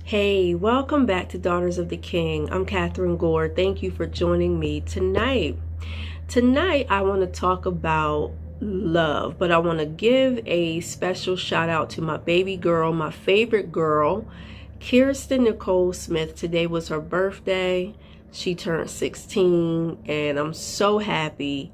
Hey, welcome back to Daughters of the King. I'm Kathryn Gore. Thank you for joining me tonight. Tonight, I want to talk about love, but I want to give a special shout out to my baby girl, my favorite girl, Kirsten Nicole Smith. Today was her birthday. She turned 16, and I'm so happy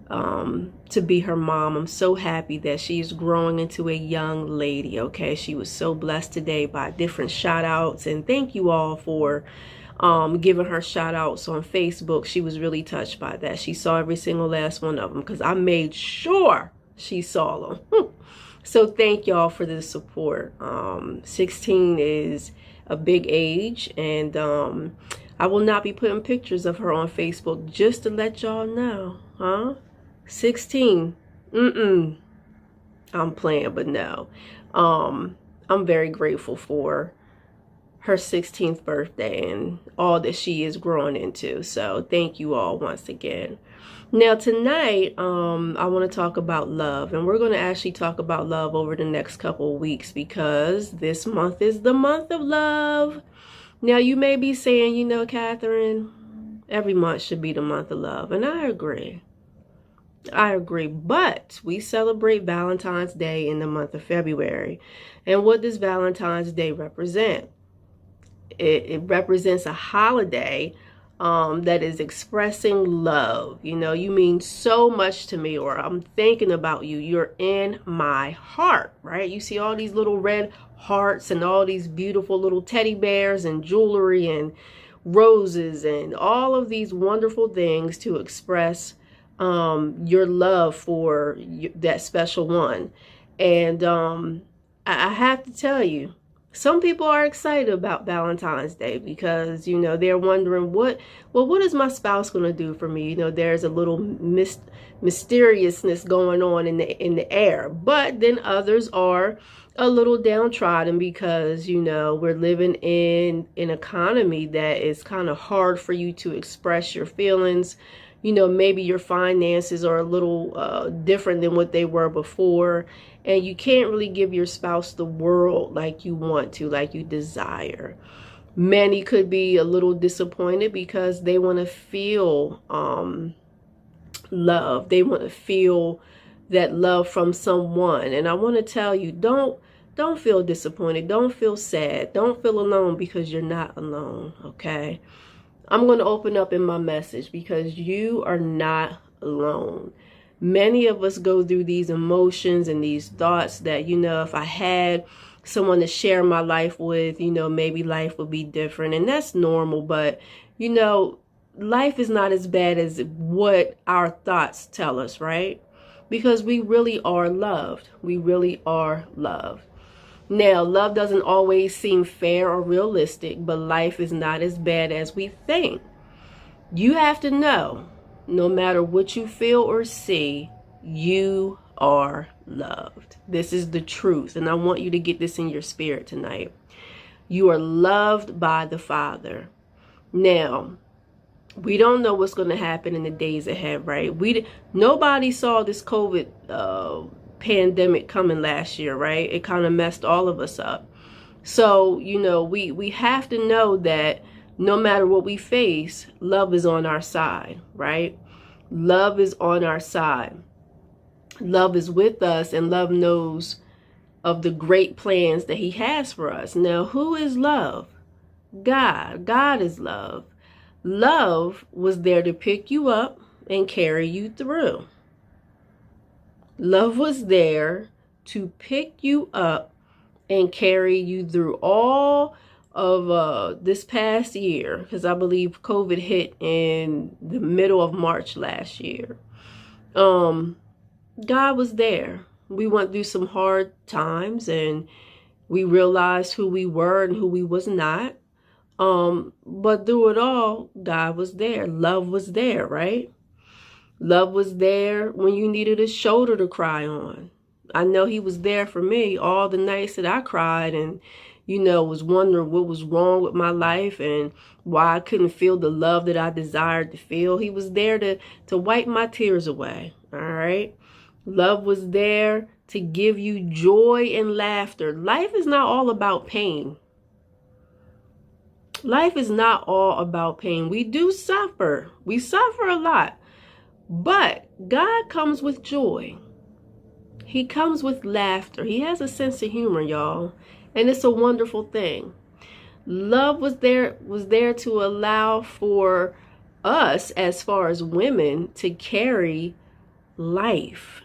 to be her mom. I'm so happy that she's growing into a young lady. Okay, she was so blessed today by different shout outs, and thank you all for giving her shout outs on Facebook. She was really touched by that. She saw every single last one of them because I made sure she saw them. So thank y'all for the support. 16 is a big age, and I will not be putting pictures of her on Facebook, just to let y'all know, huh? 16. I'm playing, but no. I'm very grateful for her 16th birthday and all that she is growing into. So thank you all once again. Now tonight, I want to talk about love, and we're going to actually talk about love over the next couple of weeks because this month is the month of love. Now you may be saying, you know, Kathryn, every month should be the month of love, and I agree. But we celebrate Valentine's Day in the month of February. And what does Valentine's Day represent? It represents a holiday that is expressing love. You know, you mean so much to me, or I'm thinking about you. You're in my heart, right? You see all these little red hearts and all these beautiful little teddy bears and jewelry and roses and all of these wonderful things to express your love for that special one. And I have to tell you, some people are excited about Valentine's Day because, you know, they're wondering what is my spouse going to do for me? You know, there's a little mysteriousness going on in the air. But then others are a little downtrodden because, you know, we're living in an economy that is kind of hard for you to express your feelings. You know, maybe your finances are a little different than what they were before, and you can't really give your spouse the world like you want to, like you desire. Many could be a little disappointed because they want to feel love. They want to feel that love from someone. And I want to tell you, don't feel disappointed. Don't feel sad. Don't feel alone because you're not alone, okay? I'm going to open up in my message because you are not alone. Many of us go through these emotions and these thoughts that, you know, if I had someone to share my life with, you know, maybe life would be different. And that's normal. But, you know, life is not as bad as what our thoughts tell us, right? Because we really are loved. We really are loved. Now, love doesn't always seem fair or realistic, but life is not as bad as we think. You have to know, no matter what you feel or see, you are loved. This is the truth, and I want you to get this in your spirit tonight. You are loved by the Father. Now, we don't know what's going to happen in the days ahead, right? Nobody saw this COVID pandemic coming last year, right? It kind of messed all of us up. So, you know, we have to know that no matter what we face, love is on our side, right? Love is on our side. Love is with us, and love knows of the great plans that he has for us. Now, who is love? God. God is love. Love was there to pick you up and carry you through. Love was there to pick you up and carry you through all of this past year, because I believe COVID hit in the middle of March last year. God was there. We went through some hard times, and we realized who we were and who we was not. But through it all, God was there. Love was there, right? Love was there when you needed a shoulder to cry on. I know he was there for me all the nights that I cried and, you know, was wondering what was wrong with my life and why I couldn't feel the love that I desired to feel. He was there to wipe my tears away, all right? Love was there to give you joy and laughter. Life is not all about pain. Life is not all about pain. We do suffer. We suffer a lot. But God comes with joy. He comes with laughter. He has a sense of humor, y'all. And it's a wonderful thing. Love was there to allow for us, as far as women, to carry life.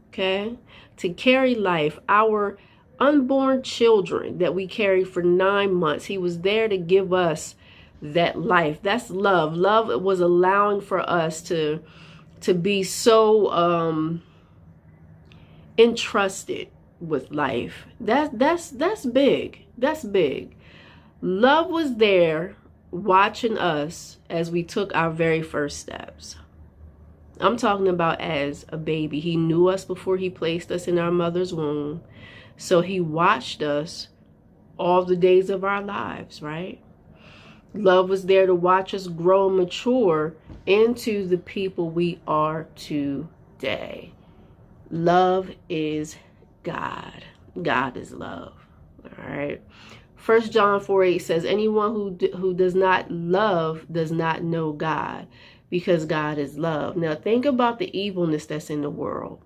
Okay? To carry life. Our unborn children that we carried for 9 months. He was there to give us that life. That's love. Love was allowing for us to be so entrusted with life. That's big. That's big. Love was there watching us as we took our very first steps. I'm talking about as a baby. He knew us before he placed us in our mother's womb. So he watched us all the days of our lives, right? Love was there to watch us grow and mature into the people we are today. Love is God. God is love. All right. 1 John 4:8 says, anyone who does not love does not know God, because God is love. Now think about the evilness that's in the world.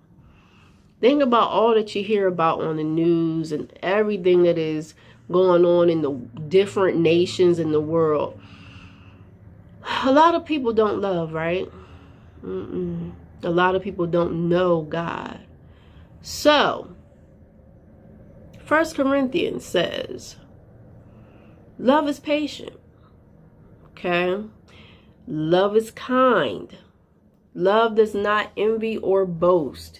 Think about all that you hear about on the news and everything that is going on in the different nations in the world. A lot of people don't love, right? A lot of people don't know God. So, 1 Corinthians says, love is patient. Okay? Love is kind. Love does not envy or boast.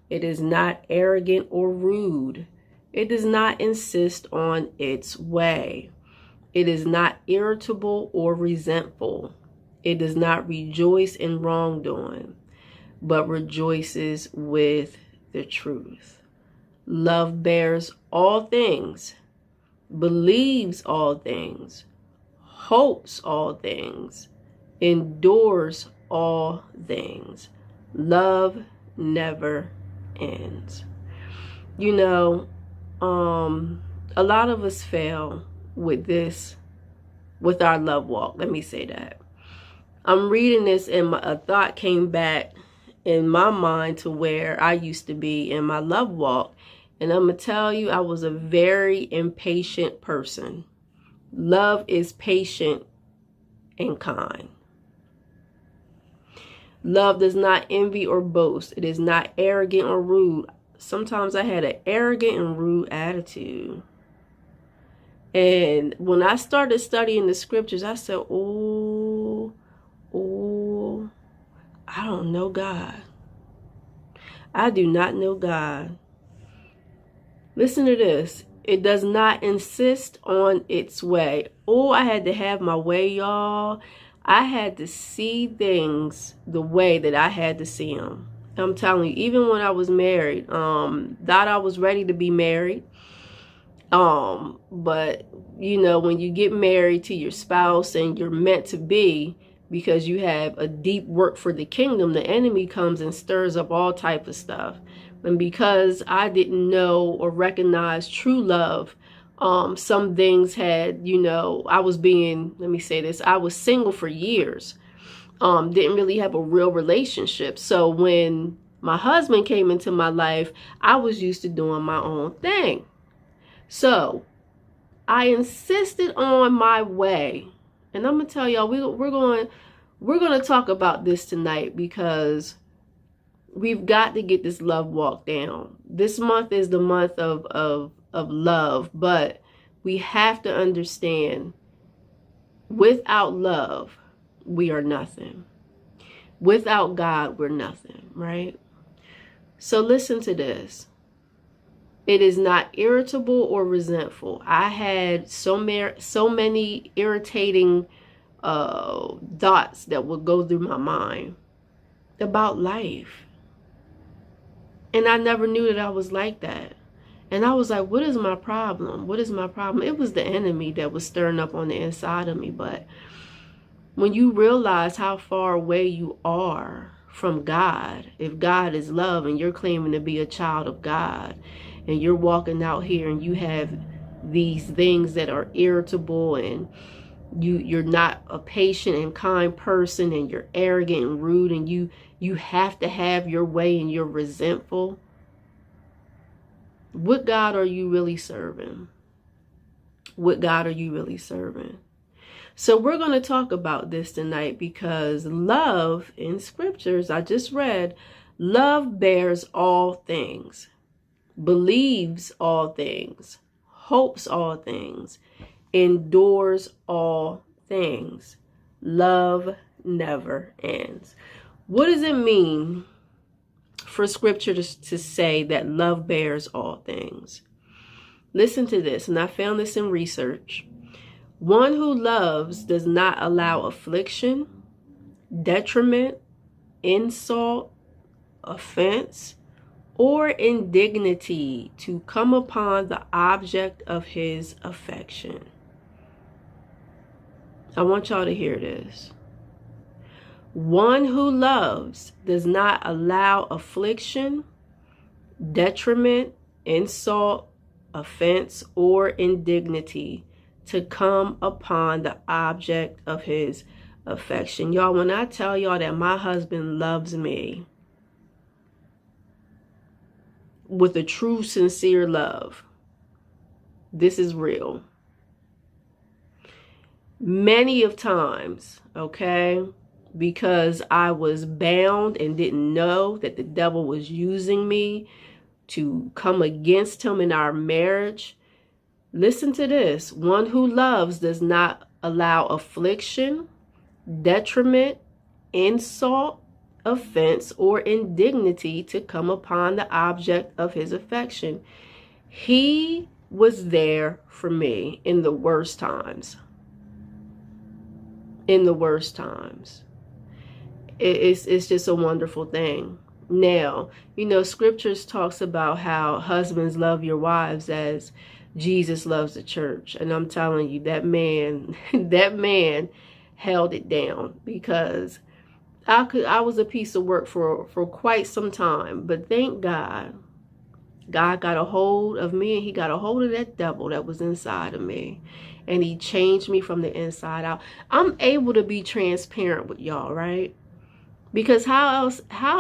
It is not arrogant or rude. It does not insist on its way. It is not irritable or resentful. It does not rejoice in wrongdoing, but rejoices with the truth. Love bears all things, believes all things, hopes all things, endures all things. Love never ends. You know, a lot of us fail with our love walk. Let me say that. I'm reading this and a thought came back in my mind to where I used to be in my love walk. And I'm going to tell you, I was a very impatient person. Love is patient and kind. Love does not envy or boast. It is not arrogant or rude. Sometimes I had an arrogant and rude attitude. And when I started studying the scriptures, I said, oh, I don't know God. I do not know God. Listen to this. It does not insist on its way. Oh, I had to have my way, y'all. I had to see things the way that I had to see them. I'm telling you, even when I was married, thought I was ready to be married. But you know, when you get married to your spouse and you're meant to be, because you have a deep work for the kingdom, the enemy comes and stirs up all type of stuff. And because I didn't know or recognize true love, some things had, you know, I was single for years. Didn't really have a real relationship. So when my husband came into my life, I was used to doing my own thing. So I insisted on my way. And I'm going to tell y'all, we're going to talk about this tonight, because we've got to get this love walk down. This month is the month of love, but we have to understand, without love, we are nothing. Without God, we're nothing, right? So listen to this. It is not irritable or resentful. I had so many irritating thoughts that would go through my mind about life. And I never knew that I was like that. And I was like, what is my problem? What is my problem? It was the enemy that was stirring up on the inside of me. But when you realize how far away you are from God, if God is love and you're claiming to be a child of God, and you're walking out here and you have these things that are irritable, and you're not a patient and kind person, and you're arrogant and rude, and you have to have your way, and you're resentful, what God are you really serving? What God are you really serving? So we're going to talk about this tonight, because love in scriptures, I just read, love bears all things, believes all things, hopes all things, endures all things. Love never ends. What does it mean for scripture to say that love bears all things? Listen to this, and I found this in research. One who loves does not allow affliction, detriment, insult, offense, or indignity to come upon the object of his affection. I want y'all to hear this. One who loves does not allow affliction, detriment, insult, offense, or indignity to come upon the object of his affection. Y'all, when I tell y'all that my husband loves me with a true, sincere love, this is real. Many of times, okay, because I was bound and didn't know that the devil was using me to come against him in our marriage. Listen to this. One who loves does not allow affliction, detriment, insult, offense, or indignity to come upon the object of his affection. He was there for me in the worst times. In the worst times. It's just a wonderful thing. Now, you know, scriptures talks about how husbands love your wives as Jesus loves the church. And I'm telling you, that man held it down, because I was a piece of work for quite some time. But thank God, God got a hold of me, and he got a hold of that devil that was inside of me. And he changed me from the inside out. I'm able to be transparent with y'all, right? Because how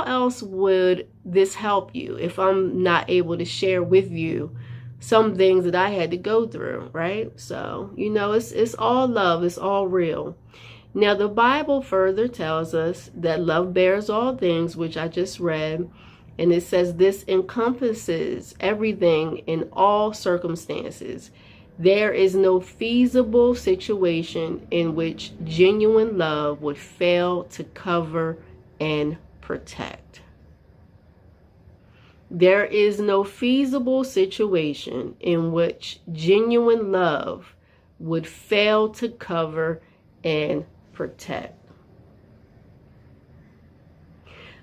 else would this help you if I'm not able to share with you some things that I had to go through, right? So, you know, it's all love. It's all real. Now, the Bible further tells us that love bears all things, which I just read. And it says this encompasses everything in all circumstances. There is no feasible situation in which genuine love would fail to cover and protect. There is no feasible situation in which genuine love would fail to cover and protect.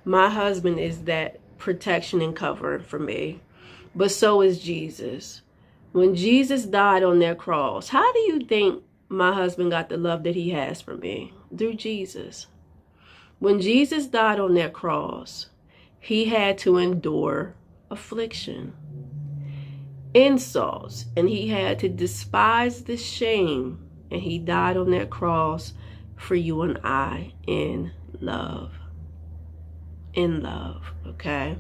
My husband is that protection and covering for me, but so is Jesus. When Jesus died on that cross, how do you think my husband got the love that he has for me? Through Jesus. When Jesus died on that cross, he had to endure affliction, insults, and he had to despise the shame. And he died on that cross for you and I in love. In love, okay?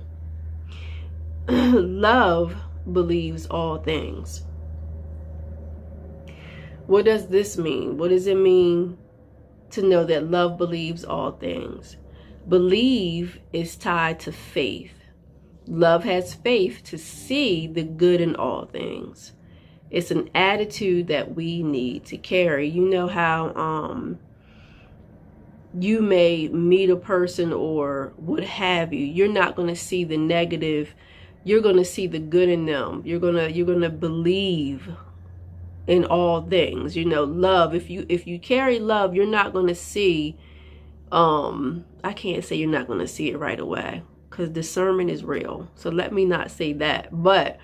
Love believes all things. What does this mean? What does it mean to know that love believes all things? Believe is tied to faith. Love has faith to see the good in all things. It's an attitude that we need to carry. You know how you may meet a person or what have you. You're not going to see the negative. You're going to see the good in them. You're going to believe in all things. You know, love. If you carry love, you're not going to see. I can't say you're not going to see it right away, because discernment is real. So let me not say that. But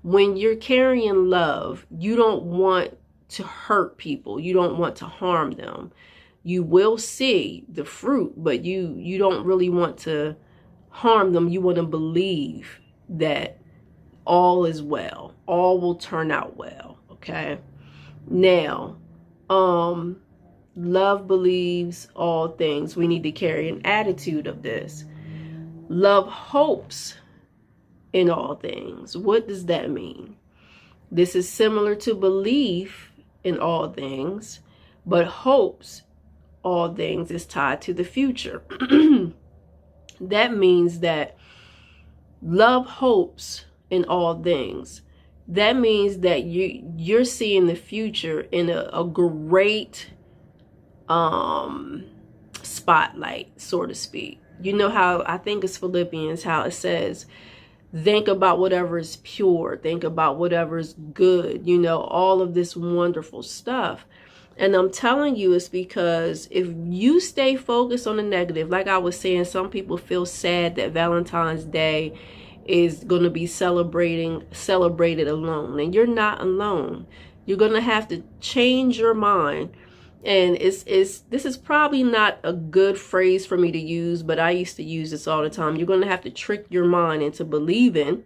when you're carrying love, you don't want to hurt people. You don't want to harm them. You will see the fruit, but you don't really want to harm them. You want to believe that all is well. All will turn out well. Okay. Now, love believes all things. We need to carry an attitude of this. Love hopes in all things. What does that mean? This is similar to belief in all things, but hopes all things is tied to the future. That means that love hopes in all things. That means that you're seeing the future in a great spotlight, so to speak. You know how, I think it's Philippians, how it says, think about whatever is pure, think about whatever is good, you know, all of this wonderful stuff. And I'm telling you, it's because if you stay focused on the negative, like I was saying, some people feel sad that Valentine's Day is going to be celebrated alone, and you're not alone. You're going to have to change your mind. And this is probably not a good phrase for me to use, but I used to use this all the time. You're going to have to trick your mind into believing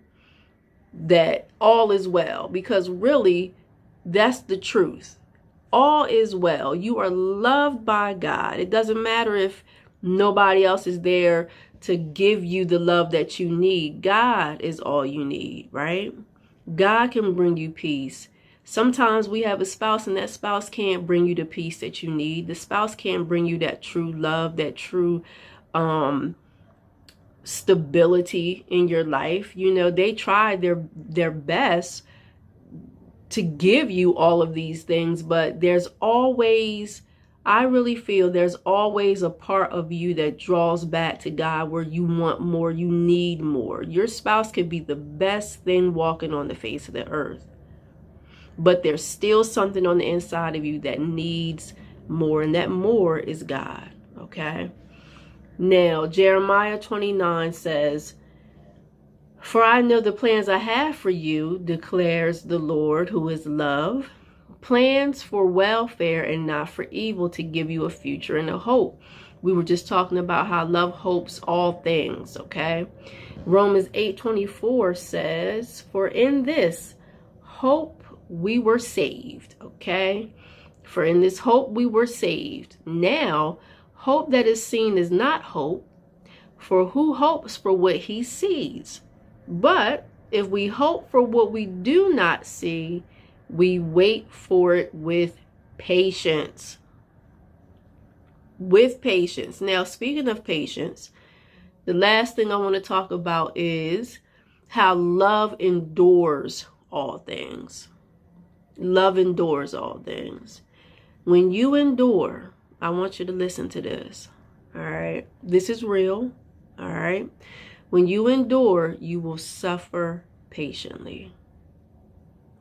that all is well, because really that's the truth. All is well. You are loved by God. It doesn't matter if nobody else is there to give you the love that you need. God is all you need, right? God can bring you peace. Sometimes we have a spouse and that spouse can't bring you the peace that you need. The spouse can't bring you that true love, that true stability in your life. You know, they try their best to give you all of these things, but there's always, I really feel there's always a part of you that draws back to God, where you want more, you need more. Your spouse could be the best thing walking on the face of the earth, but there's still something on the inside of you that needs more, and that more is God, okay? Now, Jeremiah 29 says, for I know the plans I have for you, declares the Lord, who is love, plans for welfare and not for evil, to give you a future and a hope. We were just talking about how love hopes all things, okay? Romans 8:24 says, for in this hope we were saved, okay? For in this hope we were saved. Now, hope that is seen is not hope, for who hopes for what he sees? But if we hope for what we do not see, we wait for it with patience. With patience. Now, speaking of patience, the last thing I want to talk about is how love endures all things. Love endures all things. When you endure, I want you to listen to this. All right. This is real. All right. When you endure, you will suffer patiently.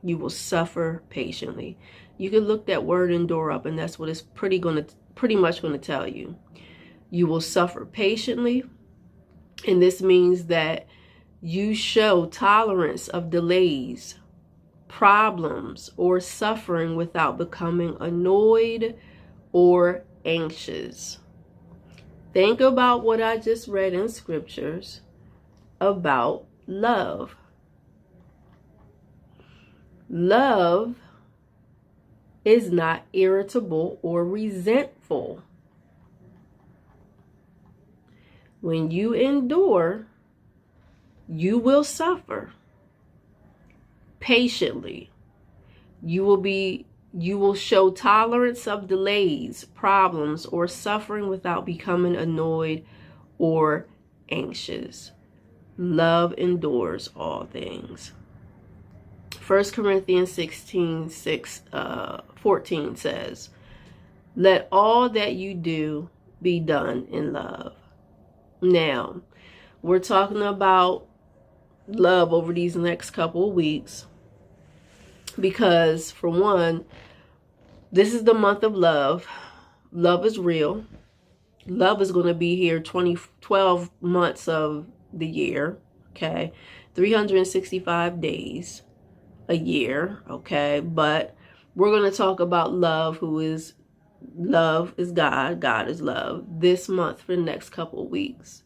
You will suffer patiently. You can look that word endure up, and that's what it's pretty much going to tell you. You will suffer patiently, and this means that you show tolerance of delays, problems, or suffering without becoming annoyed or anxious. Think about what I just read in scriptures about love. Love is not irritable or resentful. When you endure, you will suffer patiently. You will show tolerance of delays, problems, or suffering without becoming annoyed or anxious. Love endures all things. 1 Corinthians 14 says, let all that you do be done in love. Now, we're talking about love over these next couple of weeks because, for one, this is the month of love. Love is real. Love is going to be here 12 months of the year, okay? 365 days a year, okay? But we're going to talk about love, love is God. God is love this month for the next couple of weeks.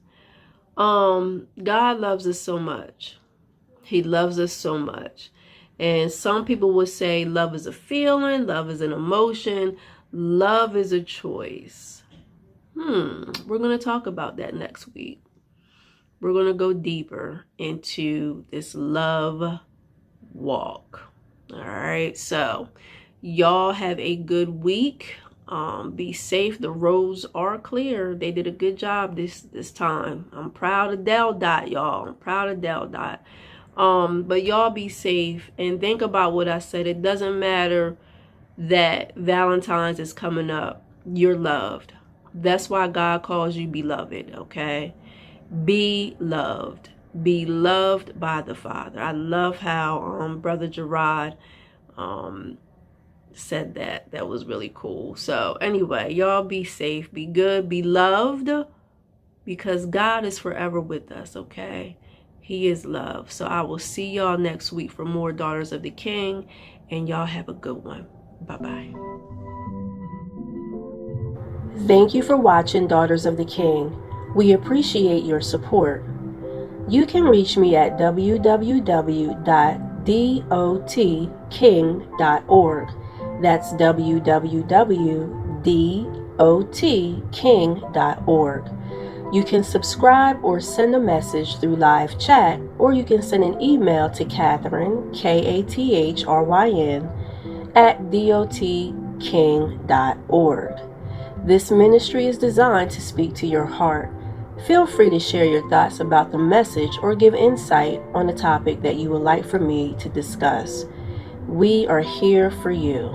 God loves us so much. He loves us so much. And some people would say love is a feeling, love is an emotion, love is a choice. We're going to talk about that next week. We're going to go deeper into this love walk. All right, so y'all have a good week. Be safe. The roads are clear. They did a good job this time. I'm proud of Dot, y'all. I'm proud of Dot. But y'all be safe and think about what I said. It doesn't matter that Valentine's is coming up. You're loved. That's why God calls you beloved, okay? Be loved. Be loved by the Father. I love how Brother Gerard said that. That was really cool. So anyway, y'all be safe, be good, be loved, because God is forever with us, okay? He is love. So I will see y'all next week for more Daughters of the King, and y'all have a good one. Bye-bye. Thank you for watching Daughters of the King. We appreciate your support. You can reach me at www.dotking.org. That's www.dotking.org. You can subscribe or send a message through live chat, or you can send an email to Kathryn, Kathryn, @dotking.org. This ministry is designed to speak to your heart. Feel free to share your thoughts about the message or give insight on a topic that you would like for me to discuss. We are here for you.